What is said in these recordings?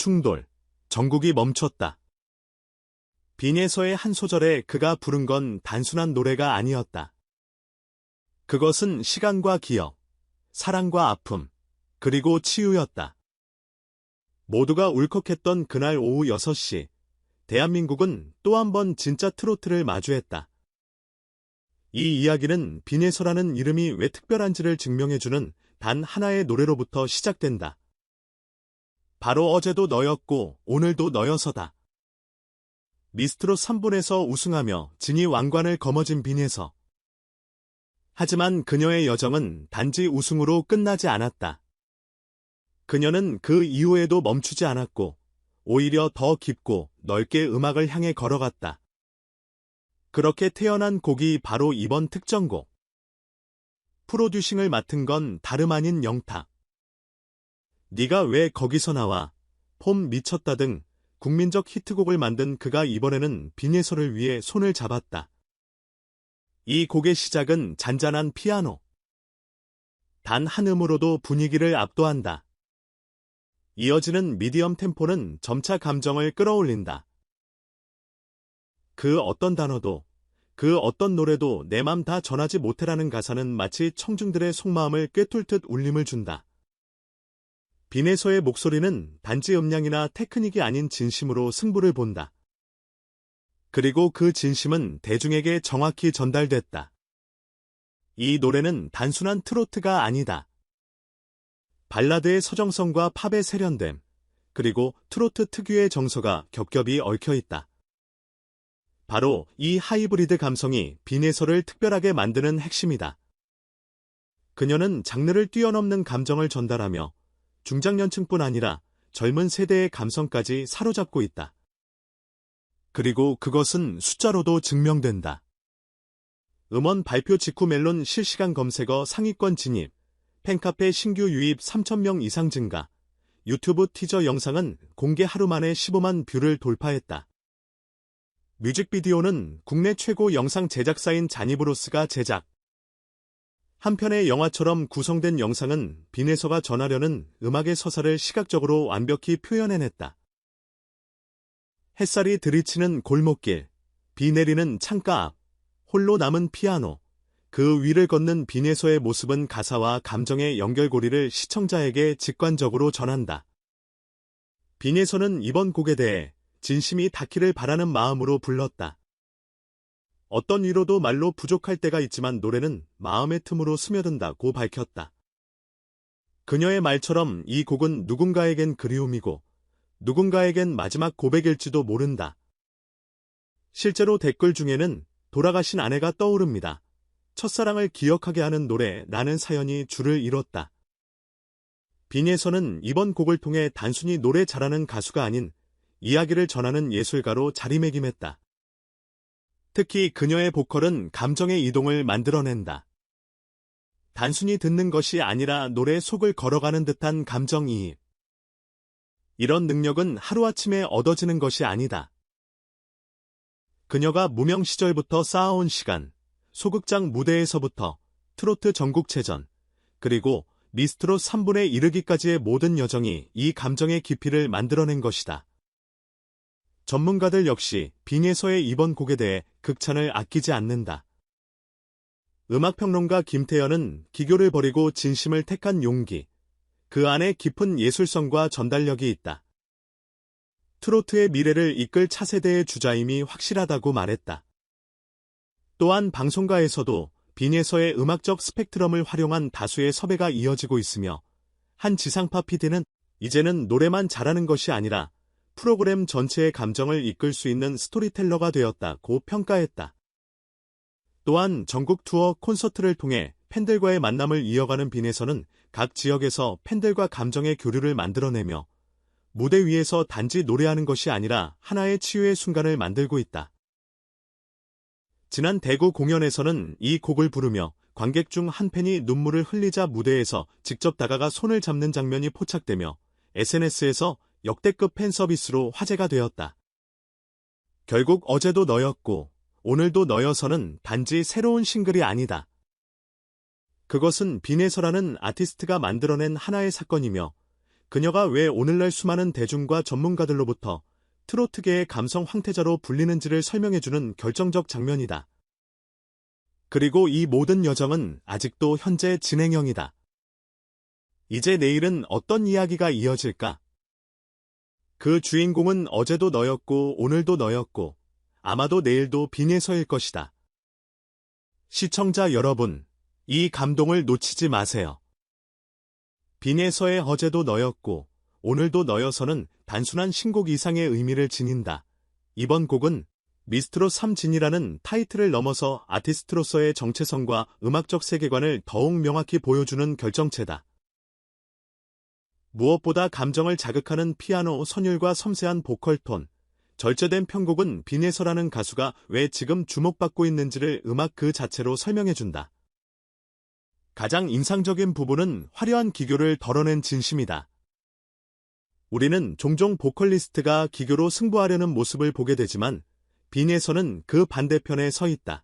충돌, 전국이 멈췄다. 빈예서의 한 소절에 그가 부른 건 단순한 노래가 아니었다. 그것은 시간과 기억, 사랑과 아픔, 그리고 치유였다. 모두가 울컥했던 그날 오후 6시, 대한민국은 또 한 번 진짜 트로트를 마주했다. 이 이야기는 빈예서라는 이름이 왜 특별한지를 증명해주는 단 하나의 노래로부터 시작된다. 바로 어제도 너였고 오늘도 너여서다. 미스트롯 3분에서 우승하며 진이 왕관을 거머쥔 빈예서. 하지만 그녀의 여정은 단지 우승으로 끝나지 않았다. 그녀는 그 이후에도 멈추지 않았고 오히려 더 깊고 넓게 음악을 향해 걸어갔다. 그렇게 태어난 곡이 바로 이번 특정곡. 프로듀싱을 맡은 건 다름 아닌 영탁. 네가 왜 거기서 나와, 폼 미쳤다 등 국민적 히트곡을 만든 그가 이번에는 빈예서를 위해 손을 잡았다. 이 곡의 시작은 잔잔한 피아노. 단 한 음으로도 분위기를 압도한다. 이어지는 미디엄 템포는 점차 감정을 끌어올린다. 그 어떤 단어도, 그 어떤 노래도 내 맘 다 전하지 못해라는 가사는 마치 청중들의 속마음을 꿰뚫듯 울림을 준다. 빈예서의 목소리는 단지 음량이나 테크닉이 아닌 진심으로 승부를 본다. 그리고 그 진심은 대중에게 정확히 전달됐다. 이 노래는 단순한 트로트가 아니다. 발라드의 서정성과 팝의 세련됨, 그리고 트로트 특유의 정서가 겹겹이 얽혀있다. 바로 이 하이브리드 감성이 빈예서를 특별하게 만드는 핵심이다. 그녀는 장르를 뛰어넘는 감정을 전달하며 중장년층뿐 아니라 젊은 세대의 감성까지 사로잡고 있다. 그리고 그것은 숫자로도 증명된다. 음원 발표 직후 멜론 실시간 검색어 상위권 진입, 팬카페 신규 유입 3,000명 이상 증가, 유튜브 티저 영상은 공개 하루 만에 15만 뷰를 돌파했다. 뮤직비디오는 국내 최고 영상 제작사인 자니브로스가 제작. 한편의 영화처럼 구성된 영상은 빈예서가 전하려는 음악의 서사를 시각적으로 완벽히 표현해냈다. 햇살이 들이치는 골목길, 비 내리는 창가 앞, 홀로 남은 피아노, 그 위를 걷는 빈예서의 모습은 가사와 감정의 연결고리를 시청자에게 직관적으로 전한다. 빈예서는 이번 곡에 대해 진심이 닿기를 바라는 마음으로 불렀다. 어떤 위로도 말로 부족할 때가 있지만 노래는 마음의 틈으로 스며든다고 밝혔다. 그녀의 말처럼 이 곡은 누군가에겐 그리움이고 누군가에겐 마지막 고백일지도 모른다. 실제로 댓글 중에는 돌아가신 아내가 떠오릅니다. 첫사랑을 기억하게 하는 노래라는 사연이 줄을 이뤘다. 빈예서는 이번 곡을 통해 단순히 노래 잘하는 가수가 아닌 이야기를 전하는 예술가로 자리매김했다. 특히 그녀의 보컬은 감정의 이동을 만들어낸다. 단순히 듣는 것이 아니라 노래 속을 걸어가는 듯한 감정이입. 이런 능력은 하루아침에 얻어지는 것이 아니다. 그녀가 무명 시절부터 쌓아온 시간, 소극장 무대에서부터 트로트 전국체전, 그리고 미스트롯 3분에 이르기까지의 모든 여정이 이 감정의 깊이를 만들어낸 것이다. 전문가들 역시 빈예서의 이번 곡에 대해 극찬을 아끼지 않는다. 음악평론가 김태현은 기교를 버리고 진심을 택한 용기, 그 안에 깊은 예술성과 전달력이 있다. 트로트의 미래를 이끌 차세대의 주자임이 확실하다고 말했다. 또한 방송가에서도 빈예서의 음악적 스펙트럼을 활용한 다수의 섭외가 이어지고 있으며 한 지상파 PD는 이제는 노래만 잘하는 것이 아니라 프로그램 전체의 감정을 이끌 수 있는 스토리텔러가 되었다고 평가했다. 또한 전국 투어 콘서트를 통해 팬들과의 만남을 이어가는 빈예서는 각 지역에서 팬들과 감정의 교류를 만들어내며 무대 위에서 단지 노래하는 것이 아니라 하나의 치유의 순간을 만들고 있다. 지난 대구 공연에서는 이 곡을 부르며 관객 중 한 팬이 눈물을 흘리자 무대에서 직접 다가가 손을 잡는 장면이 포착되며 SNS에서 역대급 팬 서비스로 화제가 되었다. 결국 어제도 너였고 오늘도 너여서는 단지 새로운 싱글이 아니다. 그것은 빈예서라는 아티스트가 만들어낸 하나의 사건이며 그녀가 왜 오늘날 수많은 대중과 전문가들로부터 트로트계의 감성 황태자로 불리는지를 설명해주는 결정적 장면이다. 그리고 이 모든 여정은 아직도 현재 진행형이다. 이제 내일은 어떤 이야기가 이어질까? 그 주인공은 어제도 너였고 오늘도 너였고 아마도 내일도 빈예서일 것이다. 시청자 여러분, 이 감동을 놓치지 마세요. 빈예서의 어제도 너였고 오늘도 너여서는 단순한 신곡 이상의 의미를 지닌다. 이번 곡은 미스트롯 3진이라는 타이틀을 넘어서 아티스트로서의 정체성과 음악적 세계관을 더욱 명확히 보여주는 결정체다. 무엇보다 감정을 자극하는 피아노 선율과 섬세한 보컬 톤, 절제된 편곡은 빈예서라는 가수가 왜 지금 주목받고 있는지를 음악 그 자체로 설명해준다. 가장 인상적인 부분은 화려한 기교를 덜어낸 진심이다. 우리는 종종 보컬리스트가 기교로 승부하려는 모습을 보게 되지만 빈예서는 그 반대편에 서 있다.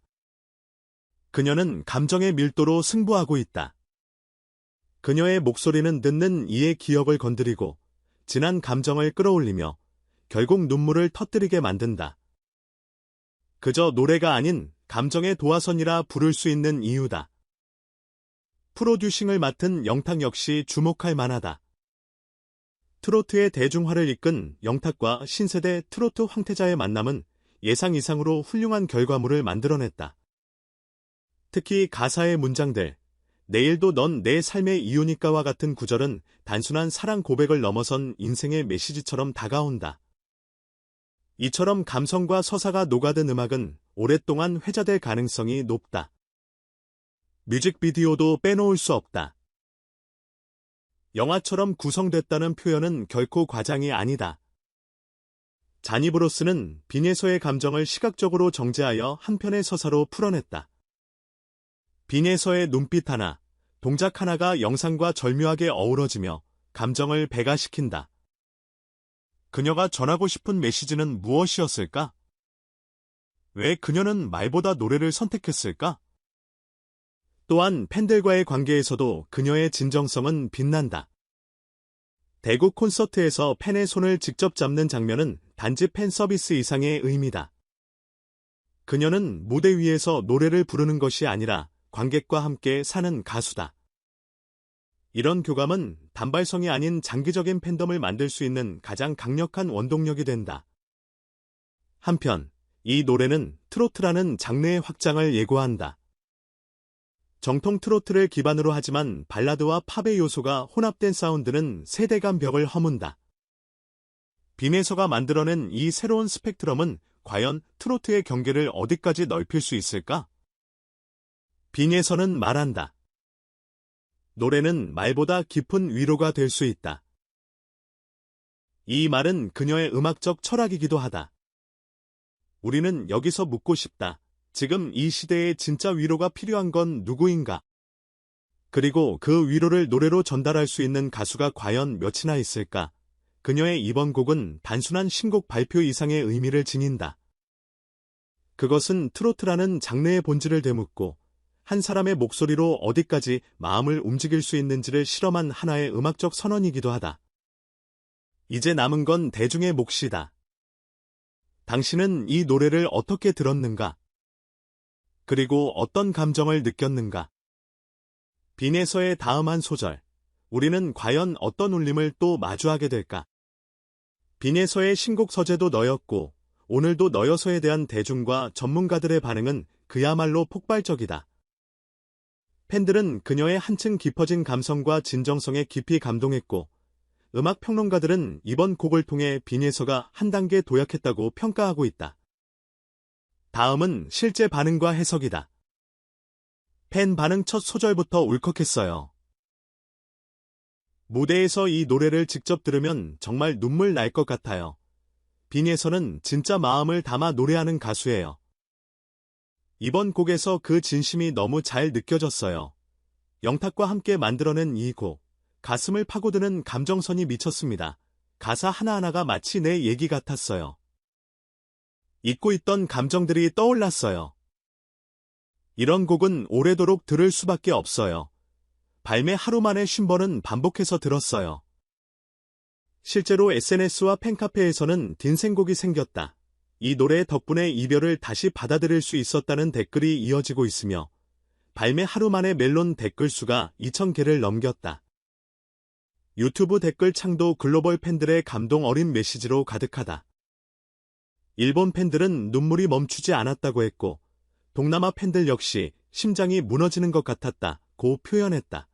그녀는 감정의 밀도로 승부하고 있다. 그녀의 목소리는 듣는 이의 기억을 건드리고 진한 감정을 끌어올리며 결국 눈물을 터뜨리게 만든다. 그저 노래가 아닌 감정의 도화선이라 부를 수 있는 이유다. 프로듀싱을 맡은 영탁 역시 주목할 만하다. 트로트의 대중화를 이끈 영탁과 신세대 트로트 황태자의 만남은 예상 이상으로 훌륭한 결과물을 만들어냈다. 특히 가사의 문장들, 내일도 넌 내 삶의 이유니까와 같은 구절은 단순한 사랑 고백을 넘어선 인생의 메시지처럼 다가온다. 이처럼 감성과 서사가 녹아든 음악은 오랫동안 회자될 가능성이 높다. 뮤직비디오도 빼놓을 수 없다. 영화처럼 구성됐다는 표현은 결코 과장이 아니다. 자니 브로스는 빈예서의 감정을 시각적으로 정제하여 한 편의 서사로 풀어냈다. 빈예서의 눈빛 하나, 동작 하나가 영상과 절묘하게 어우러지며 감정을 배가시킨다. 그녀가 전하고 싶은 메시지는 무엇이었을까? 왜 그녀는 말보다 노래를 선택했을까? 또한 팬들과의 관계에서도 그녀의 진정성은 빛난다. 대구 콘서트에서 팬의 손을 직접 잡는 장면은 단지 팬 서비스 이상의 의미다. 그녀는 무대 위에서 노래를 부르는 것이 아니라 관객과 함께 사는 가수다. 이런 교감은 단발성이 아닌 장기적인 팬덤을 만들 수 있는 가장 강력한 원동력이 된다. 한편, 이 노래는 트로트라는 장르의 확장을 예고한다. 정통 트로트를 기반으로 하지만 발라드와 팝의 요소가 혼합된 사운드는 세대 간 벽을 허문다. 빈예서가 만들어낸 이 새로운 스펙트럼은 과연 트로트의 경계를 어디까지 넓힐 수 있을까? 빈예서는 말한다. 노래는 말보다 깊은 위로가 될 수 있다. 이 말은 그녀의 음악적 철학이기도 하다. 우리는 여기서 묻고 싶다. 지금 이 시대에 진짜 위로가 필요한 건 누구인가? 그리고 그 위로를 노래로 전달할 수 있는 가수가 과연 몇이나 있을까? 그녀의 이번 곡은 단순한 신곡 발표 이상의 의미를 지닌다. 그것은 트로트라는 장르의 본질을 되묻고 한 사람의 목소리로 어디까지 마음을 움직일 수 있는지를 실험한 하나의 음악적 선언이기도 하다. 이제 남은 건 대중의 몫이다. 당신은 이 노래를 어떻게 들었는가? 그리고 어떤 감정을 느꼈는가? 빈예서의 다음 한 소절, 우리는 과연 어떤 울림을 또 마주하게 될까? 빈예서의 신곡 서재도 너였고 오늘도 너여서에 대한 대중과 전문가들의 반응은 그야말로 폭발적이다. 팬들은 그녀의 한층 깊어진 감성과 진정성에 깊이 감동했고 음악 평론가들은 이번 곡을 통해 빈예서가 한 단계 도약했다고 평가하고 있다. 다음은 실제 반응과 해석이다. 팬 반응 첫 소절부터 울컥했어요. 무대에서 이 노래를 직접 들으면 정말 눈물 날 것 같아요. 빈예서는 진짜 마음을 담아 노래하는 가수예요. 이번 곡에서 그 진심이 너무 잘 느껴졌어요. 영탁과 함께 만들어낸 이 곡, 가슴을 파고드는 감정선이 미쳤습니다. 가사 하나하나가 마치 내 얘기 같았어요. 잊고 있던 감정들이 떠올랐어요. 이런 곡은 오래도록 들을 수밖에 없어요. 발매 하루 만에 50번은 반복해서 들었어요. 실제로 SNS와 팬카페에서는 딘생곡이 생겼다. 이 노래 덕분에 이별을 다시 받아들일 수 있었다는 댓글이 이어지고 있으며 발매 하루 만에 멜론 댓글 수가 2,000개를 넘겼다. 유튜브 댓글 창도 글로벌 팬들의 감동 어린 메시지로 가득하다. 일본 팬들은 눈물이 멈추지 않았다고 했고 동남아 팬들 역시 심장이 무너지는 것 같았다고 표현했다.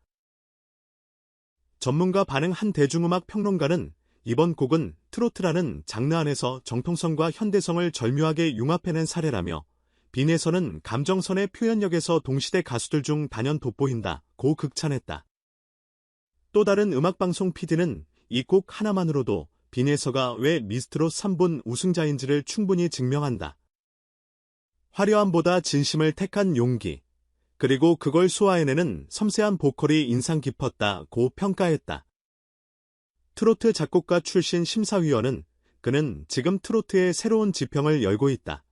전문가 반응 한 대중음악 평론가는 이번 곡은 트로트라는 장르 안에서 정통성과 현대성을 절묘하게 융합해낸 사례라며 빈에서는 감정선의 표현력에서 동시대 가수들 중 단연 돋보인다고 극찬했다. 또 다른 음악방송 PD는 이 곡 하나만으로도 빈에서가 왜 미스트롯 3분 우승자인지를 충분히 증명한다. 화려함보다 진심을 택한 용기, 그리고 그걸 소화해내는 섬세한 보컬이 인상 깊었다고 평가했다. 트로트 작곡가 출신 심사위원은 그는 지금 트로트의 새로운 지평을 열고 있다.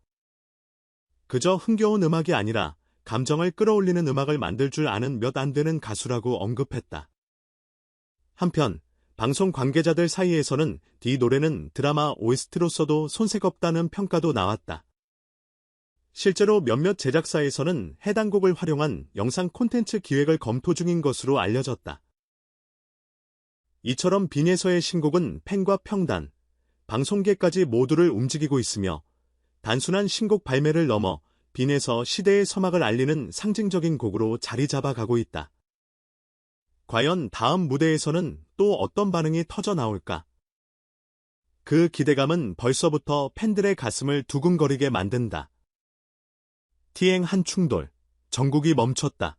그저 흥겨운 음악이 아니라 감정을 끌어올리는 음악을 만들 줄 아는 몇 안 되는 가수라고 언급했다. 한편 방송 관계자들 사이에서는 이 노래는 드라마 OST로서도 손색 없다는 평가도 나왔다. 실제로 몇몇 제작사에서는 해당 곡을 활용한 영상 콘텐츠 기획을 검토 중인 것으로 알려졌다. 이처럼 빈에서의 신곡은 팬과 평단, 방송계까지 모두를 움직이고 있으며 단순한 신곡 발매를 넘어 빈에서 시대의 서막을 알리는 상징적인 곡으로 자리 잡아가고 있다. 과연 다음 무대에서는 또 어떤 반응이 터져 나올까? 그 기대감은 벌써부터 팬들의 가슴을 두근거리게 만든다. 티행 한 충돌, 전국이 멈췄다.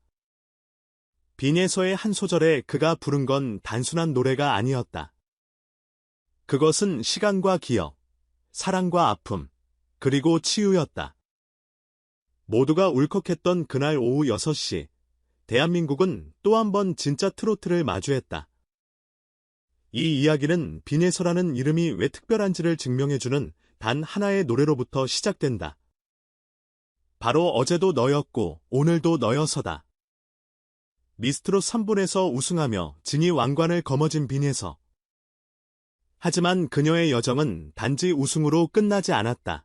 빈에서의 한 소절에 그가 부른 건 단순한 노래가 아니었다. 그것은 시간과 기억, 사랑과 아픔, 그리고 치유였다. 모두가 울컥했던 그날 오후 6시, 대한민국은 또 한 번 진짜 트로트를 마주했다. 이 이야기는 빈에서라는 이름이 왜 특별한지를 증명해주는 단 하나의 노래로부터 시작된다. 바로 어제도 너였고 오늘도 너여서다. 미스트롯 3분에서 우승하며 진이 왕관을 거머쥔 빈에서. 하지만 그녀의 여정은 단지 우승으로 끝나지 않았다.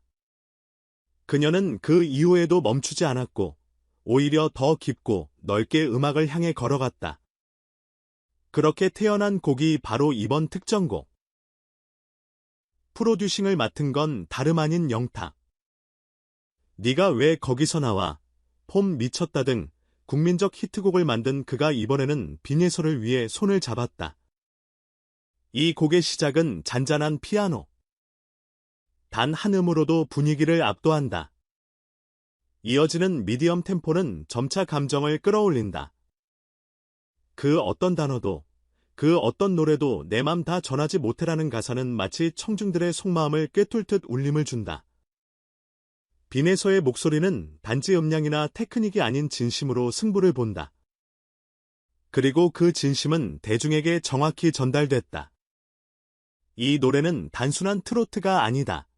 그녀는 그 이후에도 멈추지 않았고 오히려 더 깊고 넓게 음악을 향해 걸어갔다. 그렇게 태어난 곡이 바로 이번 특정곡. 프로듀싱을 맡은 건 다름 아닌 영탁. 네가 왜 거기서 나와, 폼 미쳤다 등 국민적 히트곡을 만든 그가 이번에는 빈에서를 위해 손을 잡았다. 이 곡의 시작은 잔잔한 피아노. 단 한 음으로도 분위기를 압도한다. 이어지는 미디엄 템포는 점차 감정을 끌어올린다. 그 어떤 단어도, 그 어떤 노래도 내 맘 다 전하지 못해라는 가사는 마치 청중들의 속마음을 꿰뚫듯 울림을 준다. 빈에서의 목소리는 단지 음량이나 테크닉이 아닌 진심으로 승부를 본다. 그리고 그 진심은 대중에게 정확히 전달됐다. 이 노래는 단순한 트로트가 아니다.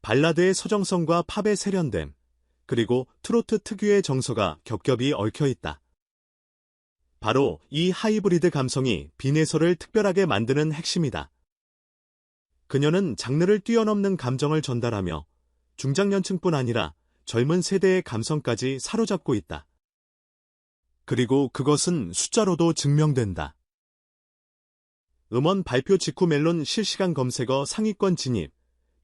발라드의 서정성과 팝의 세련됨, 그리고 트로트 특유의 정서가 겹겹이 얽혀있다. 바로 이 하이브리드 감성이 빈에서를 특별하게 만드는 핵심이다. 그녀는 장르를 뛰어넘는 감정을 전달하며 중장년층뿐 아니라 젊은 세대의 감성까지 사로잡고 있다. 그리고 그것은 숫자로도 증명된다. 음원 발표 직후 멜론 실시간 검색어 상위권 진입,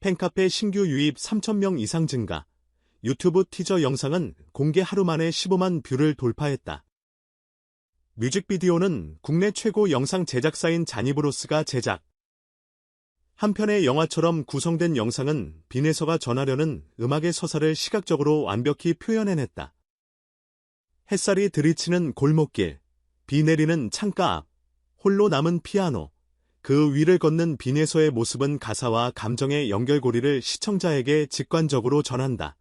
팬카페 신규 유입 3,000명 이상 증가, 유튜브 티저 영상은 공개 하루 만에 15만 뷰를 돌파했다. 뮤직비디오는 국내 최고 영상 제작사인 자니브로스가 제작. 한편의 영화처럼 구성된 영상은 빈에서가 전하려는 음악의 서사를 시각적으로 완벽히 표현해냈다. 햇살이 들이치는 골목길, 비 내리는 창가 앞, 홀로 남은 피아노, 그 위를 걷는 빈에서의 모습은 가사와 감정의 연결고리를 시청자에게 직관적으로 전한다.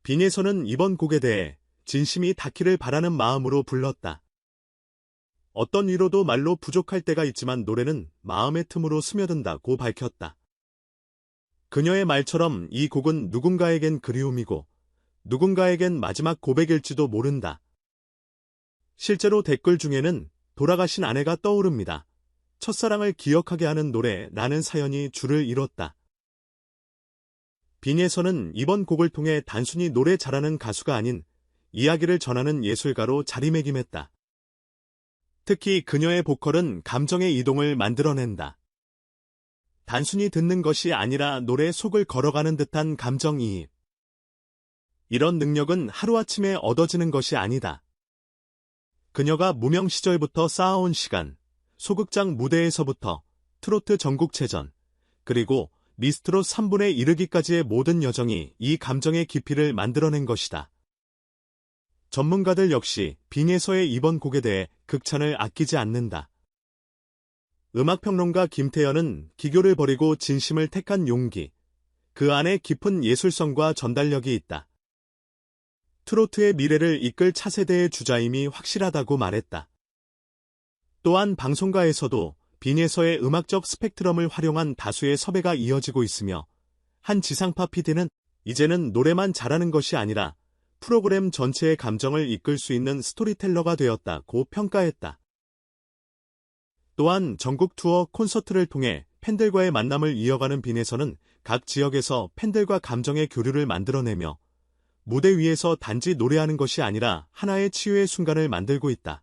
빈에서는 이번 곡에 대해 진심이 닿기를 바라는 마음으로 불렀다. 어떤 위로도 말로 부족할 때가 있지만 노래는 마음의 틈으로 스며든다고 밝혔다. 그녀의 말처럼 이 곡은 누군가에겐 그리움이고 누군가에겐 마지막 고백일지도 모른다. 실제로 댓글 중에는 돌아가신 아내가 떠오릅니다. 첫사랑을 기억하게 하는 노래라는 사연이 줄을 이뤘다. 빈예서는 이번 곡을 통해 단순히 노래 잘하는 가수가 아닌 이야기를 전하는 예술가로 자리매김했다. 특히 그녀의 보컬은 감정의 이동을 만들어낸다. 단순히 듣는 것이 아니라 노래 속을 걸어가는 듯한 감정이입. 이런 능력은 하루아침에 얻어지는 것이 아니다. 그녀가 무명 시절부터 쌓아온 시간, 소극장 무대에서부터 트로트 전국체전, 그리고 미스트롯 3분에 이르기까지의 모든 여정이 이 감정의 깊이를 만들어낸 것이다. 전문가들 역시 빈예서의 이번 곡에 대해 극찬을 아끼지 않는다. 음악평론가 김태현은 기교를 버리고 진심을 택한 용기, 그 안에 깊은 예술성과 전달력이 있다. 트로트의 미래를 이끌 차세대의 주자임이 확실하다고 말했다. 또한 방송가에서도 빈예서의 음악적 스펙트럼을 활용한 다수의 섭외가 이어지고 있으며 한 지상파 PD는 이제는 노래만 잘하는 것이 아니라 프로그램 전체의 감정을 이끌 수 있는 스토리텔러가 되었다고 평가했다. 또한 전국 투어 콘서트를 통해 팬들과의 만남을 이어가는 빈예서는 각 지역에서 팬들과 감정의 교류를 만들어내며 무대 위에서 단지 노래하는 것이 아니라 하나의 치유의 순간을 만들고 있다.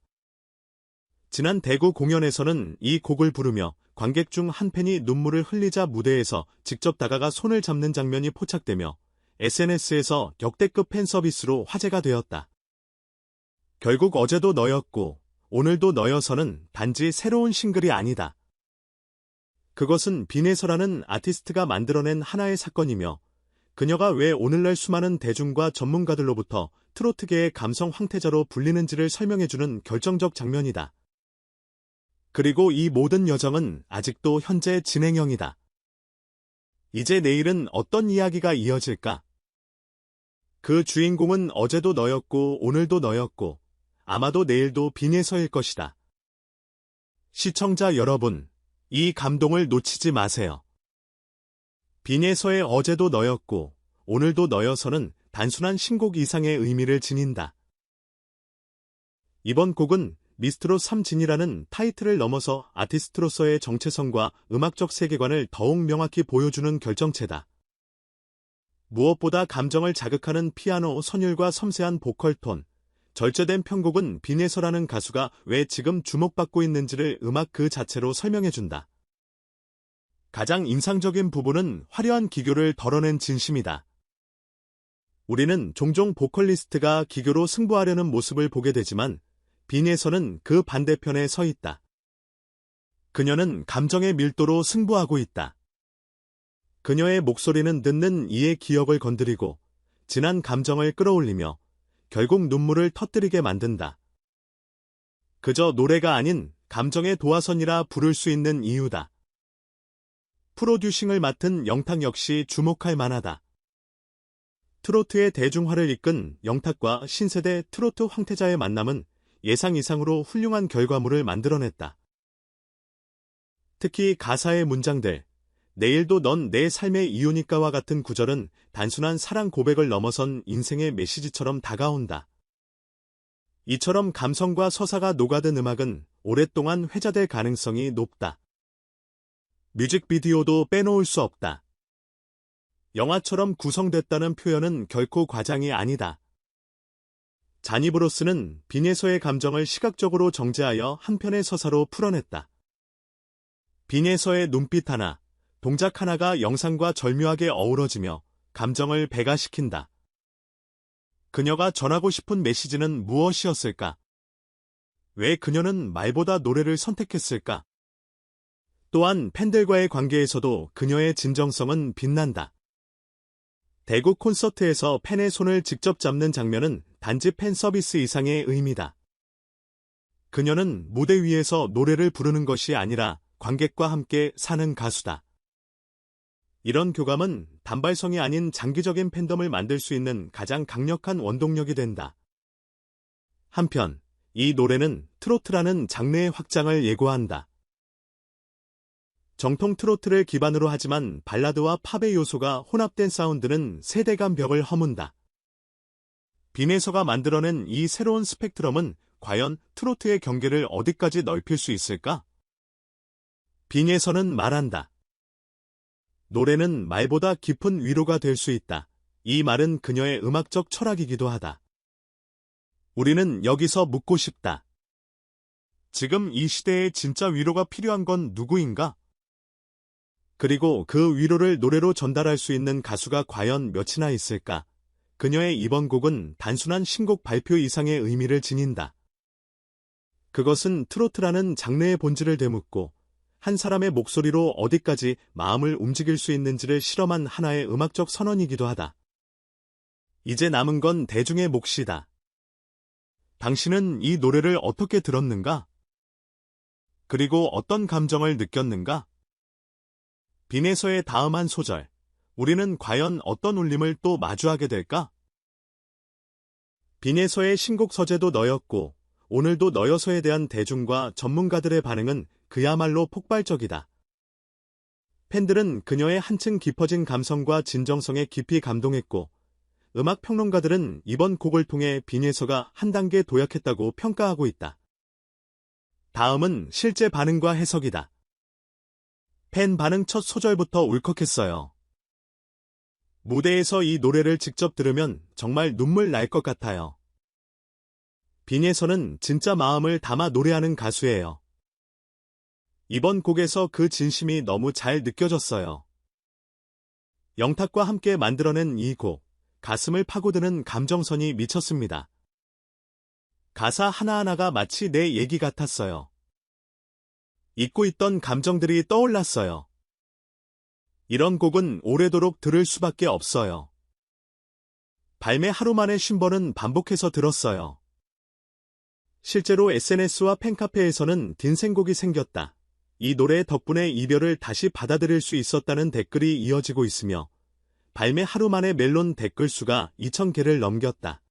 지난 대구 공연에서는 이 곡을 부르며 관객 중 한 팬이 눈물을 흘리자 무대에서 직접 다가가 손을 잡는 장면이 포착되며 SNS에서 역대급 팬 서비스로 화제가 되었다. 결국 어제도 너였고 오늘도 너여서는 단지 새로운 싱글이 아니다. 그것은 빈예서라는 아티스트가 만들어낸 하나의 사건이며 그녀가 왜 오늘날 수많은 대중과 전문가들로부터 트로트계의 감성 황태자로 불리는지를 설명해주는 결정적 장면이다. 그리고 이 모든 여정은 아직도 현재 진행형이다. 이제 내일은 어떤 이야기가 이어질까? 그 주인공은 어제도 너였고 오늘도 너였고 아마도 내일도 빈예서일 것이다. 시청자 여러분, 이 감동을 놓치지 마세요. 빈예서의 어제도 너였고 오늘도 너여서는 단순한 신곡 이상의 의미를 지닌다. 이번 곡은 미스트롯 3진이라는 타이틀을 넘어서 아티스트로서의 정체성과 음악적 세계관을 더욱 명확히 보여주는 결정체다. 무엇보다 감정을 자극하는 피아노 선율과 섬세한 보컬 톤, 절제된 편곡은 빈예서라는 가수가 왜 지금 주목받고 있는지를 음악 그 자체로 설명해준다. 가장 인상적인 부분은 화려한 기교를 덜어낸 진심이다. 우리는 종종 보컬리스트가 기교로 승부하려는 모습을 보게 되지만 빈예서는 그 반대편에 서 있다. 그녀는 감정의 밀도로 승부하고 있다. 그녀의 목소리는 듣는 이의 기억을 건드리고 진한 감정을 끌어올리며 결국 눈물을 터뜨리게 만든다. 그저 노래가 아닌 감정의 도화선이라 부를 수 있는 이유다. 프로듀싱을 맡은 영탁 역시 주목할 만하다. 트로트의 대중화를 이끈 영탁과 신세대 트로트 황태자의 만남은 예상 이상으로 훌륭한 결과물을 만들어냈다. 특히 가사의 문장들, 내일도 넌 내 삶의 이유니까와 같은 구절은 단순한 사랑 고백을 넘어선 인생의 메시지처럼 다가온다. 이처럼 감성과 서사가 녹아든 음악은 오랫동안 회자될 가능성이 높다. 뮤직비디오도 빼놓을 수 없다. 영화처럼 구성됐다는 표현은 결코 과장이 아니다. 자니 브로스는 빈예서의 감정을 시각적으로 정제하여 한 편의 서사로 풀어냈다. 빈예서의 눈빛 하나, 동작 하나가 영상과 절묘하게 어우러지며 감정을 배가시킨다. 그녀가 전하고 싶은 메시지는 무엇이었을까? 왜 그녀는 말보다 노래를 선택했을까? 또한 팬들과의 관계에서도 그녀의 진정성은 빛난다. 대구 콘서트에서 팬의 손을 직접 잡는 장면은 단지 팬 서비스 이상의 의미다. 그녀는 무대 위에서 노래를 부르는 것이 아니라 관객과 함께 사는 가수다. 이런 교감은 단발성이 아닌 장기적인 팬덤을 만들 수 있는 가장 강력한 원동력이 된다. 한편, 이 노래는 트로트라는 장르의 확장을 예고한다. 정통 트로트를 기반으로 하지만 발라드와 팝의 요소가 혼합된 사운드는 세대 간 벽을 허문다. 빈예서가 만들어낸 이 새로운 스펙트럼은 과연 트로트의 경계를 어디까지 넓힐 수 있을까? 빙에서는 말한다. 노래는 말보다 깊은 위로가 될 수 있다. 이 말은 그녀의 음악적 철학이기도 하다. 우리는 여기서 묻고 싶다. 지금 이 시대에 진짜 위로가 필요한 건 누구인가? 그리고 그 위로를 노래로 전달할 수 있는 가수가 과연 몇이나 있을까? 그녀의 이번 곡은 단순한 신곡 발표 이상의 의미를 지닌다. 그것은 트로트라는 장르의 본질을 되묻고 한 사람의 목소리로 어디까지 마음을 움직일 수 있는지를 실험한 하나의 음악적 선언이기도 하다. 이제 남은 건 대중의 몫이다. 당신은 이 노래를 어떻게 들었는가? 그리고 어떤 감정을 느꼈는가? 빈에서의 다음 한 소절. 우리는 과연 어떤 울림을 또 마주하게 될까? 빈에서의 신곡 서재도 너였고 오늘도 너여서에 대한 대중과 전문가들의 반응은 그야말로 폭발적이다. 팬들은 그녀의 한층 깊어진 감성과 진정성에 깊이 감동했고 음악 평론가들은 이번 곡을 통해 빈에서가 한 단계 도약했다고 평가하고 있다. 다음은 실제 반응과 해석이다. 팬 반응 첫 소절부터 울컥했어요. 무대에서 이 노래를 직접 들으면 정말 눈물 날 것 같아요. 빈에서는 진짜 마음을 담아 노래하는 가수예요. 이번 곡에서 그 진심이 너무 잘 느껴졌어요. 영탁과 함께 만들어낸 이 곡, 가슴을 파고드는 감정선이 미쳤습니다. 가사 하나하나가 마치 내 얘기 같았어요. 잊고 있던 감정들이 떠올랐어요. 이런 곡은 오래도록 들을 수밖에 없어요. 발매 하루 만에 50번은 반복해서 들었어요. 실제로 SNS와 팬카페에서는 딘생곡이 생겼다. 이 노래 덕분에 이별을 다시 받아들일 수 있었다는 댓글이 이어지고 있으며 발매 하루 만에 멜론 댓글 수가 2,000개를 넘겼다.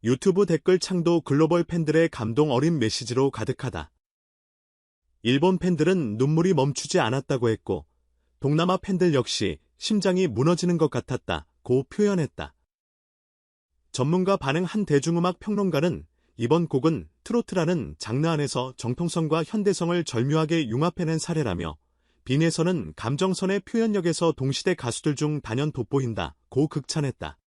유튜브 댓글 창도 글로벌 팬들의 감동 어린 메시지로 가득하다. 일본 팬들은 눈물이 멈추지 않았다고 했고 동남아 팬들 역시 심장이 무너지는 것 같았다고 표현했다. 전문가 반응 한 대중음악 평론가는 이번 곡은 트로트라는 장르 안에서 정통성과 현대성을 절묘하게 융합해낸 사례라며 빈에서는 감정선의 표현력에서 동시대 가수들 중 단연 돋보인다고 극찬했다.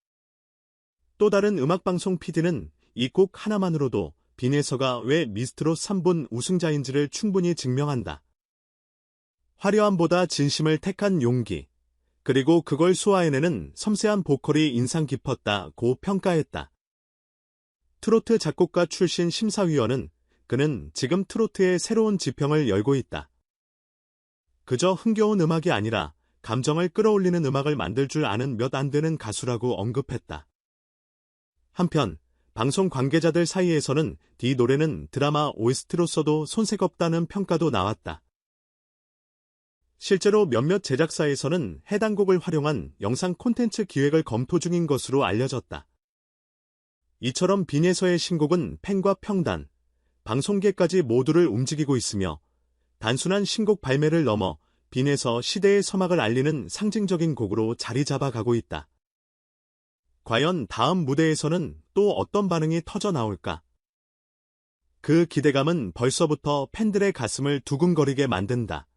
또 다른 음악방송 PD는 이 곡 하나만으로도 빈에서가 왜 미스트롯 3분 우승자인지를 충분히 증명한다. 화려함보다 진심을 택한 용기, 그리고 그걸 소화해내는 섬세한 보컬이 인상 깊었다고 평가했다. 트로트 작곡가 출신 심사위원은 그는 지금 트로트의 새로운 지평을 열고 있다. 그저 흥겨운 음악이 아니라 감정을 끌어올리는 음악을 만들 줄 아는 몇 안 되는 가수라고 언급했다. 한편 방송 관계자들 사이에서는 이 노래는 드라마 OST로서도 손색 없다는 평가도 나왔다. 실제로 몇몇 제작사에서는 해당 곡을 활용한 영상 콘텐츠 기획을 검토 중인 것으로 알려졌다. 이처럼 빈에서의 신곡은 팬과 평단, 방송계까지 모두를 움직이고 있으며 단순한 신곡 발매를 넘어 빈에서 시대의 서막을 알리는 상징적인 곡으로 자리 잡아가고 있다. 과연 다음 무대에서는 또 어떤 반응이 터져 나올까? 그 기대감은 벌써부터 팬들의 가슴을 두근거리게 만든다.